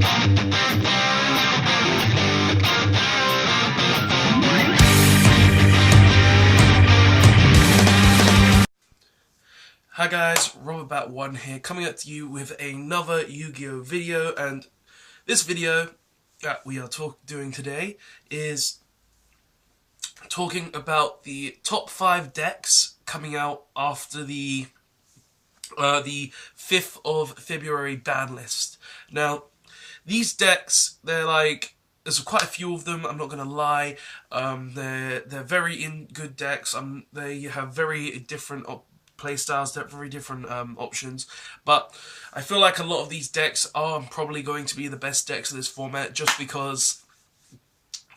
Hi guys, Robert1 here, coming at you with another Yu-Gi-Oh video, and this video that we are doing today is talking about the top 5 decks coming out after the 5th of February ban list. Now, these decks, there's quite a few of them, I'm not going to lie. They're very good decks. They have very different playstyles, very different options, but I feel like a lot of these decks are probably going to be the best decks of this format just because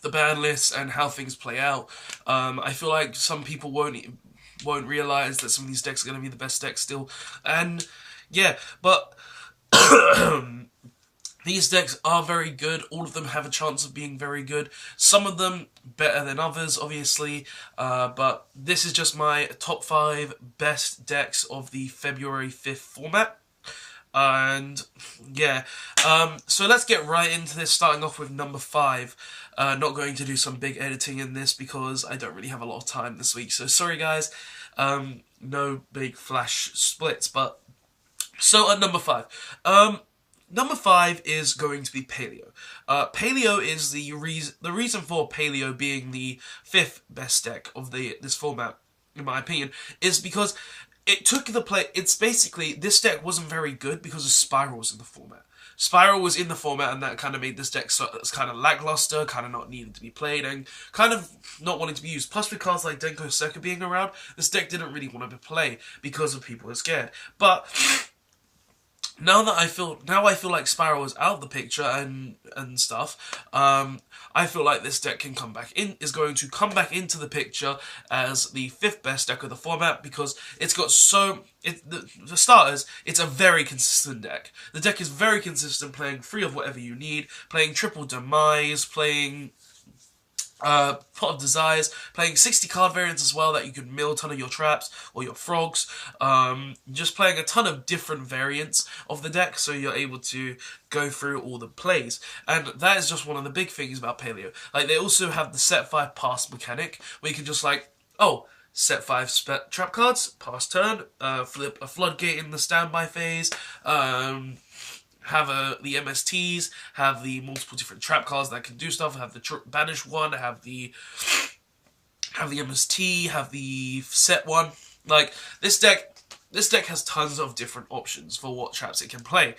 the ban lists and how things play out. I feel like some people won't realize that some of these decks are going to be the best decks still, and yeah, but these decks are very good. All of them have a chance of being very good. Some of them better than others, obviously. But this is just my top 5 best decks of the February 5th format. And yeah, so let's get right into this, starting off with number 5. Not going to do some big editing in this because I don't really have a lot of time this week. So sorry guys, no big flash splits. But so at number 5. Number 5 is going to be Paleo. Paleo is the reason for Paleo being the 5th best deck of this format, in my opinion, is because it took the play. It's basically, this deck wasn't very good because of Spyral was in the format. Spyral was in the format, and that kind of made this deck kind of lackluster, kind of not needed to be played, and kind of not wanting to be used. Plus, with cards like Denko Circuit being around, this deck didn't really want to be played because of people who are scared. But Now I feel like Spyral is out of the picture and stuff, I feel like this deck is going to come back into the picture as the 5th best deck of the format because it's got for starters, it's a very consistent deck. The deck is very consistent, playing 3 of whatever you need, playing triple demise, playing Pot of Desires, playing 60 card variants as well that you can mill a ton of your traps or your frogs, just playing a ton of different variants of the deck so you're able to go through all the plays. And that is just one of the big things about Paleo. Like, they also have the set 5 pass mechanic where you can just set 5 trap cards, pass turn, flip a floodgate in the standby phase, have the MSTs, have the multiple different trap cards that can do stuff, have the banish one, have the MST, have the set one. Like, this deck has tons of different options for what traps it can play.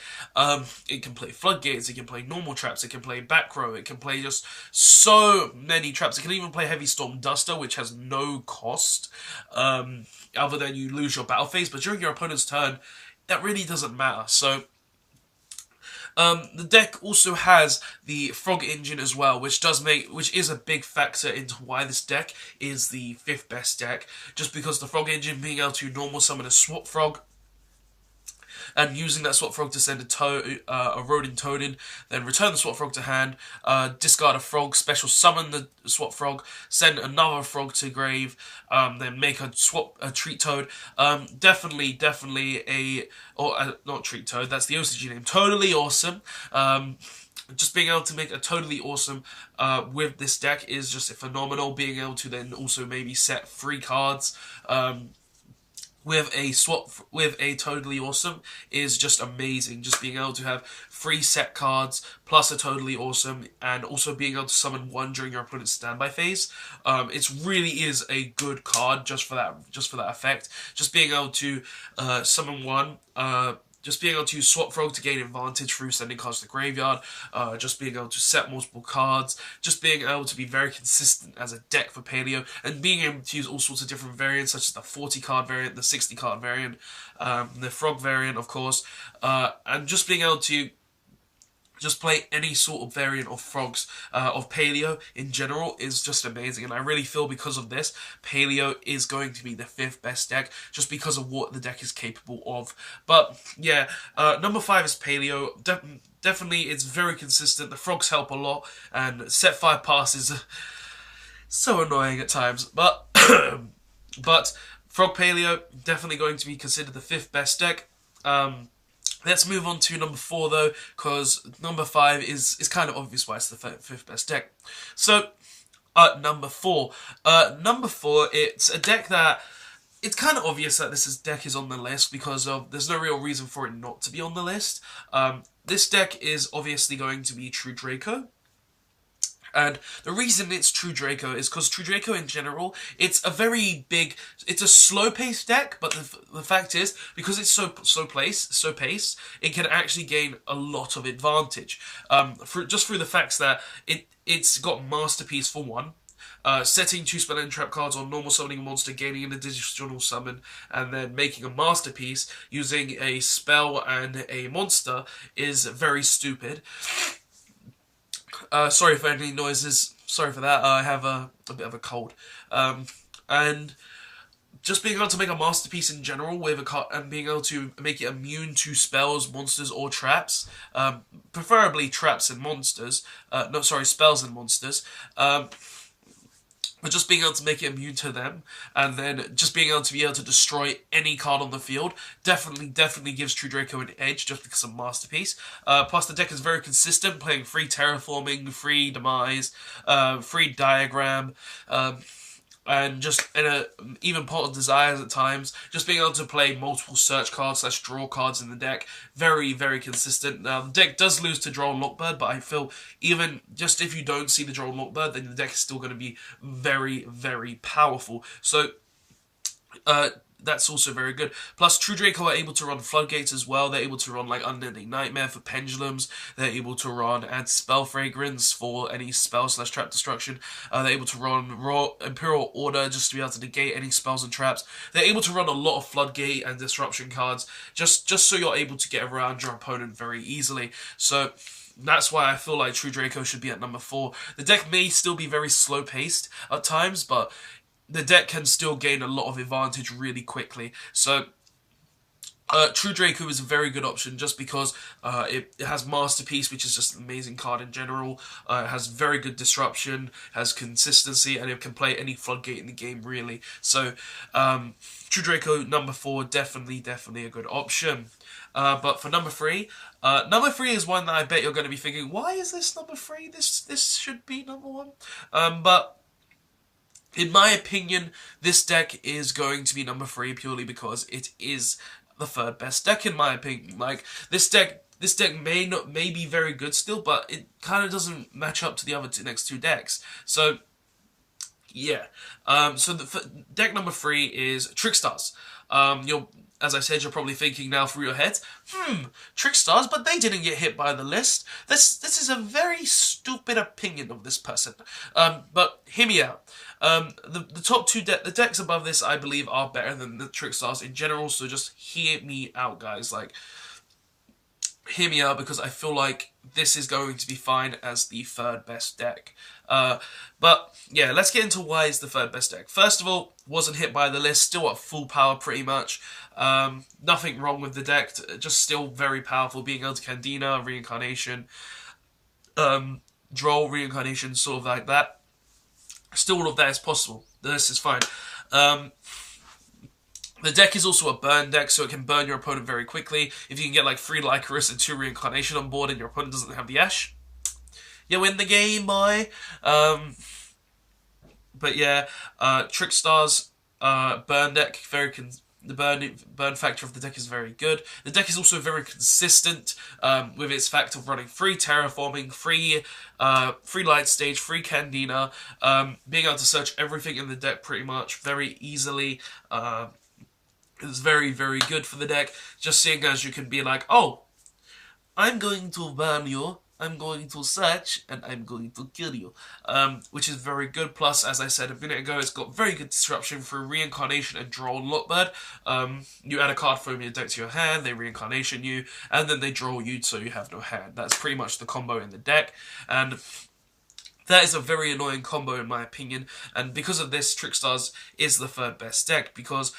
It can play floodgates, it can play normal traps, it can play back row, it can play just so many traps. It can even play Heavy Storm Duster, which has no cost, other than you lose your battle phase, but during your opponent's turn, that really doesn't matter. So the deck also has the Frog Engine as well, which is a big factor into why this deck is the 5th best deck, just because the Frog Engine being able to normal summon a Swap Frog, and using that Swap Frog to send a Rodent Toad in, then return the Swap Frog to hand, discard a Frog, special summon the Swap Frog, send another Frog to grave, then make a Treat Toad. Definitely not Treat Toad, that's the OCG name. Totally awesome. Just being able to make a totally awesome with this deck is just phenomenal. Being able to then also maybe set 3 cards with a totally awesome is just amazing. Just being able to have 3 set cards plus a totally awesome, and also being able to summon 1 during your opponent's standby phase. It really is a good card just for that effect. Just being able to summon 1. Just being able to use Swap Frog to gain advantage through sending cards to the graveyard, just being able to set multiple cards, just being able to be very consistent as a deck for Paleo, and being able to use all sorts of different variants, such as the 40 card variant, the 60 card variant, the Frog variant, of course, and just being able to just play any sort of variant of frogs, of Paleo in general, is just amazing. And I really feel because of this, Paleo is going to be the 5th best deck, just because of what the deck is capable of. But yeah, number 5 is Paleo. Definitely, it's very consistent. The frogs help a lot, and set 5 pass is so annoying at times. But Frog Paleo, definitely going to be considered the 5th best deck. Let's move on to number 4 though, because number 5 is kind of obvious why it's the fifth best deck. So, number 4. Number 4, it's a deck that it's kind of obvious that deck is on the list because there's no real reason for it not to be on the list. This deck is obviously going to be True Draco. And the reason it's True Draco is because True Draco in general, it's a slow-paced deck, but the fact is, because it's so paced, it can actually gain a lot of advantage. Just through the facts that it's got Masterpiece for one, setting 2 spell and trap cards on normal summoning a monster, gaining an additional summon, and then making a Masterpiece using a spell and a monster is very stupid. Sorry for any noises. Sorry for that. I have a bit of a cold. And just being able to make a Masterpiece in general with a card and being able to make it immune to spells, monsters, or traps, preferably traps and monsters. No, sorry, spells and monsters. But just being able to make it immune to them, and then just being able to destroy any card on the field, definitely gives True Draco an edge just because of Masterpiece. Plus, the deck is very consistent, playing free Terraforming, free Demise, free Diagram, and just even Pot of Desires at times. Just being able to play multiple search cards / draw cards in the deck, very consistent. Now, the deck does lose to Droll and Lockbird, but I feel even just if you don't see the Droll and Lockbird, then the deck is still going to be very powerful. So, that's also very good. Plus, True Draco are able to run Floodgates as well. They're able to run like Unending Nightmare for Pendulums. They're able to run Anti-Spell Fragrance for any spell / trap destruction. They're able to run Raw Imperial Order just to be able to negate any spells and traps. They're able to run a lot of Floodgate and Disruption cards just so you're able to get around your opponent very easily. So that's why I feel like True Draco should be at number 4. The deck may still be very slow-paced at times, but the deck can still gain a lot of advantage really quickly. So, True Draco is a very good option just because it has Masterpiece, which is just an amazing card in general. It has very good disruption, has consistency, and it can play any Floodgate in the game, really. So, True Draco, number 4, definitely a good option. But for number 3 is one that I bet you're going to be thinking, why is this number 3? This should be number 1. But in my opinion, this deck is going to be number 3 purely because it is the 3rd best deck in my opinion. Like, this deck may be very good still, but it kind of doesn't match up to the next 2 decks. So, yeah. So deck number 3 is Trickstars. As I said, you're probably thinking now through your heads, Trickstars, but they didn't get hit by the list. This is a very stupid opinion of this person. But hear me out. The top 2 the decks above this, I believe, are better than the Trickstars in general, so just hear me out, guys. Like, hear me out, because I feel like this is going to be fine as the 3rd best deck. But yeah, let's get into why it's the 3rd best deck. First of all, wasn't hit by the list, still at full power pretty much. Nothing wrong with the deck, just still very powerful, being able to Candina, Reincarnation, Droll, Reincarnation, sort of like that. Still all of that is possible. This is fine. The deck is also a burn deck, so it can burn your opponent very quickly. If you can get like 3 Lycoris and 2 Reincarnation on board and your opponent doesn't have the Ash, you win the game, boy. But yeah, Trickstars, burn deck, the burn factor of the deck is very good. The deck is also very consistent with its fact of running free Terraforming, free Light Stage, free Candina, being able to search everything in the deck pretty much very easily. It's very good for the deck. Just seeing as you can be like, oh, I'm going to burn you, I'm going to search, and I'm going to kill you. Which is very good. Plus, as I said a minute ago, it's got very good disruption for Reincarnation and Droll and Lockbird. You add a card from your deck to your hand, they Reincarnation you, and then they draw you so you have no hand. That's pretty much the combo in the deck. And that is a very annoying combo in my opinion. And because of this, Trickstars is the 3rd best deck, because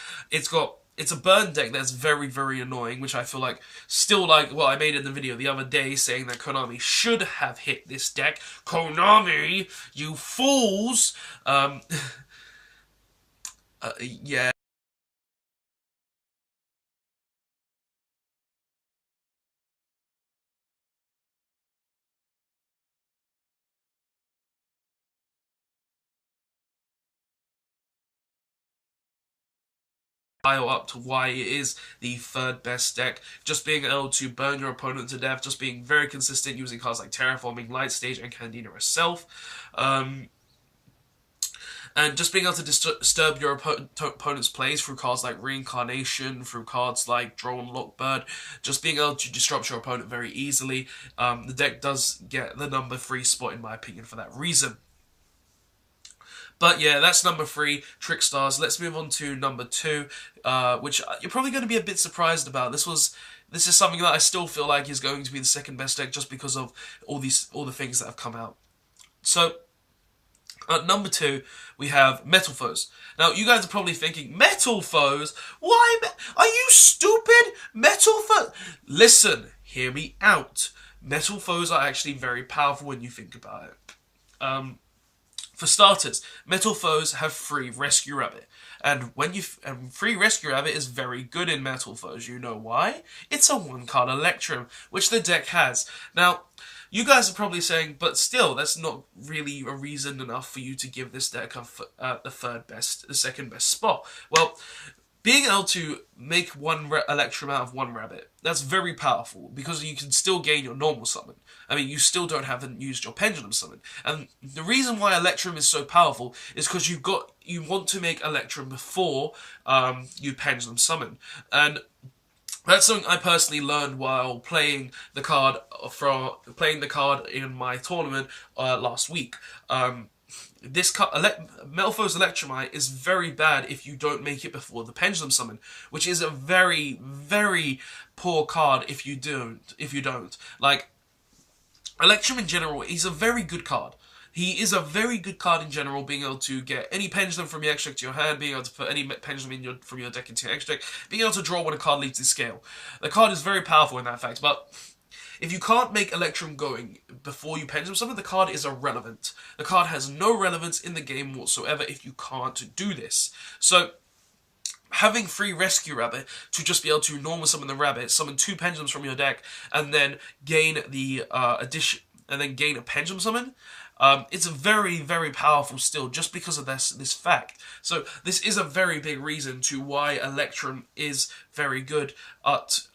it's a burn deck that's very annoying, which I feel like, still like what I made in the video the other day saying that Konami should have hit this deck. Konami, you fools! Yeah. pile up to why it is the third best deck. Just being able to burn your opponent to death, just being very consistent using cards like Terraforming, Light Stage, and Candida herself. And just being able to disturb your opponent's plays through cards like Reincarnation, through cards like Drone Lockbird, just being able to disrupt your opponent very easily. The deck does get the number 3 spot in my opinion for that reason. But yeah, that's number 3, Trickstars. Let's move on to number 2, which you're probably going to be a bit surprised about. This is something that I still feel like is going to be the second best deck just because of all the things that have come out. So at number 2, we have Metal Foes. Now, you guys are probably thinking, Metal Foes? Why? Are you stupid? Metal Foes? Listen, hear me out. Metal Foes are actually very powerful when you think about it. For starters, Metal Foes have free Rescue Rabbit. And free Rescue Rabbit is very good in Metal Foes. You know why? It's a 1-card Electrum, which the deck has. Now, you guys are probably saying, but still, that's not really a reason enough for you to give this deck the second best spot. Well, being able to make one Electrum out of one rabbit, that's very powerful, because you can still gain your normal summon. I mean, you still haven't used your Pendulum summon. And the reason why Electrum is so powerful is because you want to make Electrum before you Pendulum summon. And that's something I personally learned while playing the card in my tournament last week. Metal Foes Electrumite is very bad if you don't make it before the Pendulum summon, which is a very, very poor card if you don't. Like, Electrum in general, he's a very good card. He is a very good card in general, being able to get any Pendulum from your extract to your hand, being able to put any Pendulum from your deck into your extract, being able to draw when a card leaves the scale. The card is very powerful in that fact, but if you can't make Electrum going before you Pendulum summon, the card is irrelevant. The card has no relevance in the game whatsoever if you can't do this. So, having free Rescue Rabbit to just be able to normal summon the rabbit, summon 2 Pendulums from your deck, and then gain the gain a Pendulum summon, it's very, very powerful still, just because of this fact. So this is a very big reason to why Electrum is very good at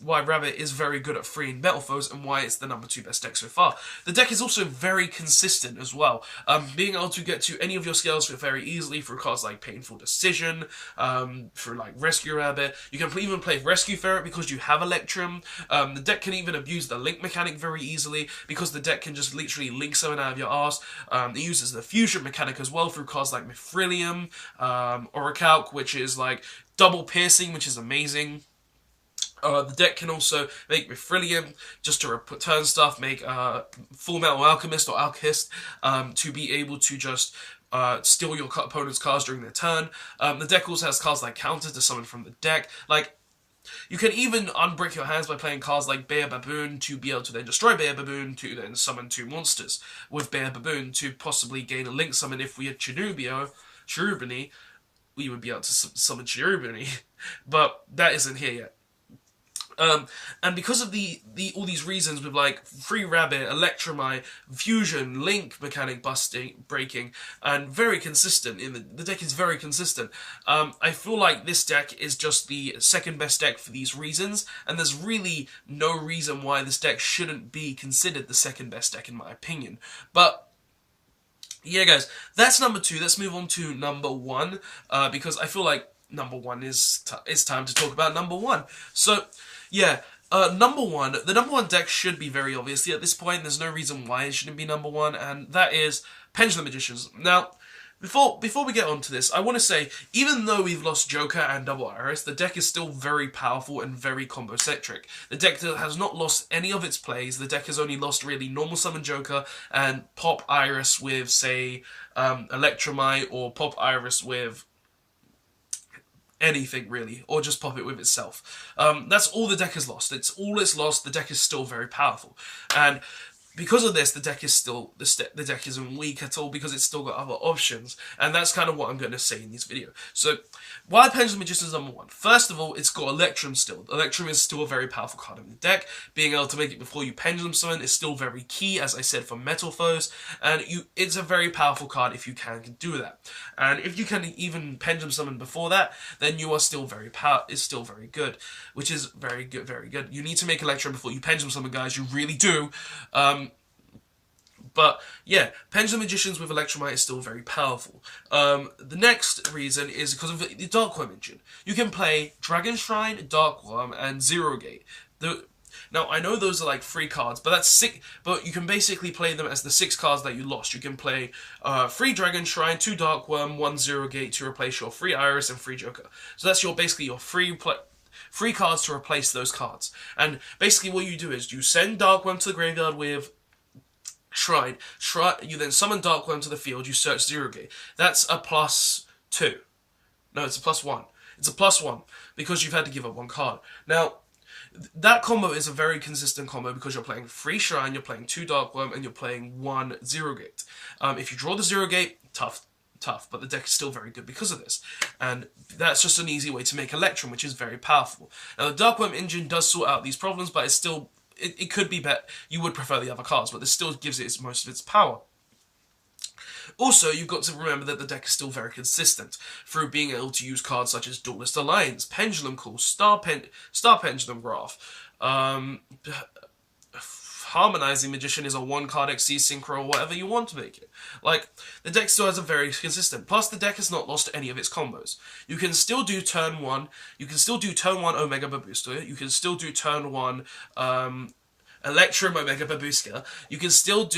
why Rabbit is very good at freeing Metal Foes, and why it's the number 2 best deck so far. The deck is also very consistent as well, being able to get to any of your scales very easily through cards like Painful Decision, through like Rescue Rabbit. You can even play Rescue Ferret because you have Electrum. The deck can even abuse the Link mechanic very easily, because the deck can just literally Link summon out of your arse. It uses the Fusion mechanic as well through cards like Mithrilium, Orichalc, which is like double piercing, which is amazing. The deck can also make Mithrilium just to return stuff, make Full Metal Alchemist or Alchist to be able to just steal your opponent's cards during their turn. The deck also has cards like Counter to summon from the deck. Like, you can even unbrick your hands by playing cards like Bear Baboon to be able to then destroy Bear Baboon to then summon 2 monsters with Bear Baboon to possibly gain a Link summon. If we had Cherubini, we would be able to summon Cherubini, but that isn't here yet. And because of all these reasons with like free Rabbit, Electrumite, Fusion, Link mechanic breaking, and very consistent, the deck is very consistent. I feel like this deck is just the second best deck for these reasons, and there's really no reason why this deck shouldn't be considered the second best deck in my opinion. But yeah, guys, that's number 2. Let's move on to number 1, because I feel like number 1 it's time to talk about number 1. So, yeah, the number 1 deck should be very obviously at this point. There's no reason why it shouldn't be number 1, and that is Pendulum Magicians. Now, before we get on to this, I want to say, even though we've lost Joker and Double Iris, the deck is still very powerful and very combo-centric. The deck has not lost any of its plays. The deck has only lost really normal summon Joker and pop Iris with, say, Electrumite, or pop Iris with anything really, or just pop it with itself. That's all the deck has lost. It's all it's lost. The deck is still very powerful. And because of this, the deck is still the deck isn't weak at all because it's still got other options, and that's kind of what I'm going to say in this video. So, why Pendulum Magician is number one? First of all, it's got Electrum still. Electrum is still a very powerful card in the deck. Being able to make it before you Pendulum Summon is still very key, as I said, for Metal Foes, and it's a very powerful card if you can do that. And if you can even Pendulum Summon before that, then you are still it's still very good, which is very good, very good. You need to make Electrum before you Pendulum Summon, guys. You really do. But yeah, Pendulum Magicians with Electromite is still very powerful. The next reason is because of the Dark Worm engine. You can play Dragon Shrine, Dark Worm, and Zero Gate. Now, I know those are like 3 cards, but that's 6. But you can basically play them as the 6 cards that you lost. You can play 3 Dragon Shrine, 2 Dark Worm, 1 Zero Gate to replace your 3 Iris and 3 Joker. So that's basically your 3 cards to replace those cards. And basically what you do is you send Dark Worm to the graveyard with Shrine. You then summon Dark Worm to the field, you search Zero Gate. That's a +2. No, it's a +1. It's a +1 because you've had to give up 1 card. Now, that combo is a very consistent combo because you're playing 3 Shrine, you're playing 2 Dark Worm, and you're playing 1 Zero Gate. If you draw the Zero Gate, tough, but the deck is still very good because of this. And that's just an easy way to make Electrum, which is very powerful. Now, the Dark Worm engine does sort out these problems, but it's still... It could be better. You would prefer the other cards, but this still gives it most of its power. Also, you've got to remember that the deck is still very consistent through being able to use cards such as Duelist Alliance, Pendulum Call, Star Pendulum Graph. Harmonizing Magician is a 1-card XC Synchro or whatever you want to make it. Like, the deck still has a very consistent. Plus, the deck has not lost any of its combos. You can still do turn 1. You can still do turn 1 Omega Babuster. You can still do turn 1 Electrum Omega Babuska. You can still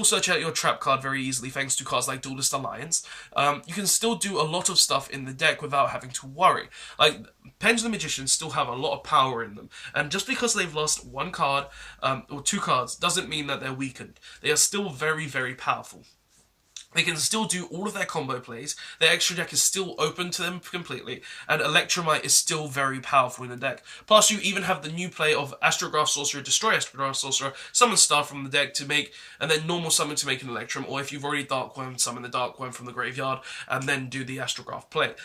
search out your trap card very easily thanks to cards like Duelist Alliance. You can still do a lot of stuff in the deck without having to worry. Like, Pendulum Magicians still have a lot of power in them, and just because they've lost 1 card or 2 cards doesn't mean that they're weakened. They are still very, very powerful. They can still do all of their combo plays, their extra deck is still open to them completely, and Electromite is still very powerful in the deck. Plus, you even have the new play of Astrograph Sorcerer, destroy Astrograph Sorcerer, summon Star from the deck to make, and then normal summon to make an Electrum, or if you've already Dark Worm, summon the Dark Worm from the graveyard, and then do the Astrograph play.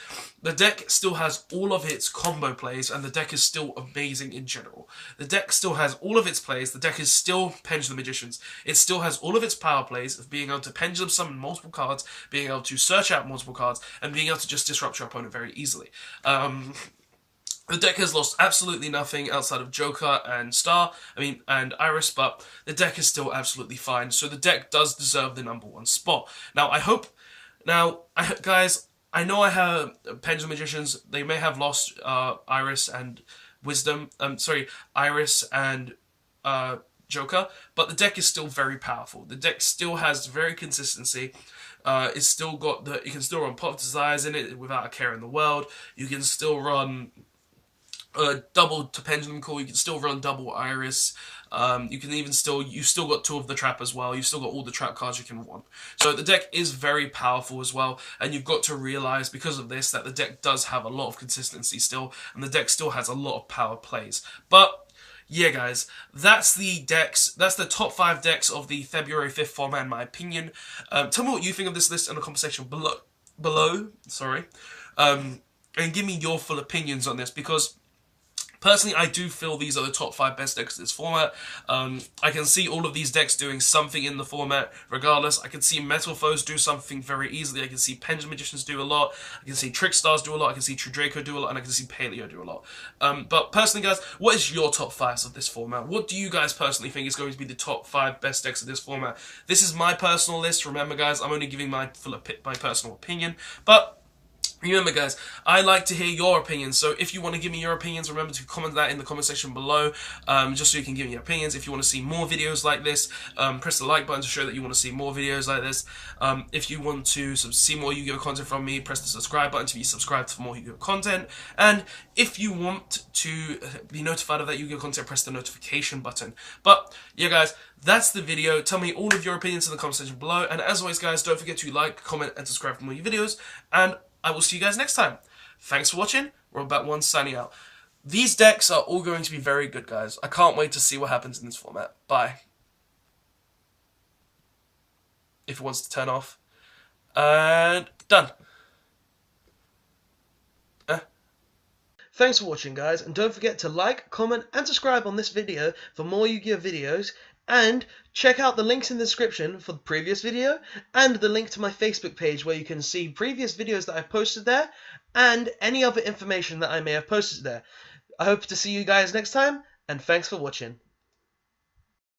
The deck still has all of its combo plays, and the deck is still amazing in general. The deck still has all of its plays, the deck is still Pendulum Magicians. It still has all of its power plays of being able to Pendulum summon multiple cards, being able to search out multiple cards, and being able to just disrupt your opponent very easily. The deck has lost absolutely nothing outside of Joker and and Iris, but the deck is still absolutely fine, so the deck does deserve the #1 spot. Guys, I know I have Pendulum Magicians, they may have lost Iris and Joker, but the deck is still very powerful. The deck still has very consistency. It's still got you can still run Pot of Desires in it without a care in the world. You can still run double to Pendulum Call. You can still run double Iris. You can even you've still got 2 of the trap as well. You've still got all the trap cards you can run. So the deck is very powerful as well, and you've got to realize because of this that the deck does have a lot of consistency still, and the deck still has a lot of power plays. But yeah, guys, that's the decks. That's the top 5 decks of the February 5th format, in my opinion. Tell me what you think of this list in the comment section below. And give me your full opinions on this, because personally, I do feel these are the top 5 best decks of this format. I can see all of these decks doing something in the format regardless. I can see Metal Foes do something very easily. I can see Pendulum Magicians do a lot. I can see Trickstars do a lot. I can see True Draco do a lot. And I can see Paleo do a lot. But personally, guys, what is your top 5s of this format? What do you guys personally think is going to be the top 5 best decks of this format? This is my personal list. Remember, guys, I'm only giving my personal opinion. But remember, guys, I like to hear your opinions, so if you want to give me your opinions, remember to comment that in the comment section below, just so you can give me your opinions. If you want to see more videos like this, press the like button to show that you want to see more videos like this. If you want to see more Yu-Gi-Oh content from me, press the subscribe button to be subscribed for more Yu-Gi-Oh content. And if you want to be notified of that Yu-Gi-Oh content, press the notification button. But yeah, guys, that's the video. Tell me all of your opinions in the comment section below, and as always, guys, don't forget to like, comment, and subscribe for more videos, and I will see you guys next time. Thanks for watching. Robot1 signing out. These decks are all going to be very good, guys. I can't wait to see what happens in this format. Bye. if it wants to turn off. And done. Thanks for watching, guys, and don't forget to like, comment, and subscribe on this video for more Yu-Gi-Oh videos, and check out the links in the description for the previous video, and the link to my Facebook page where you can see previous videos that I've posted there, and any other information that I may have posted there. I hope to see you guys next time, and thanks for watching.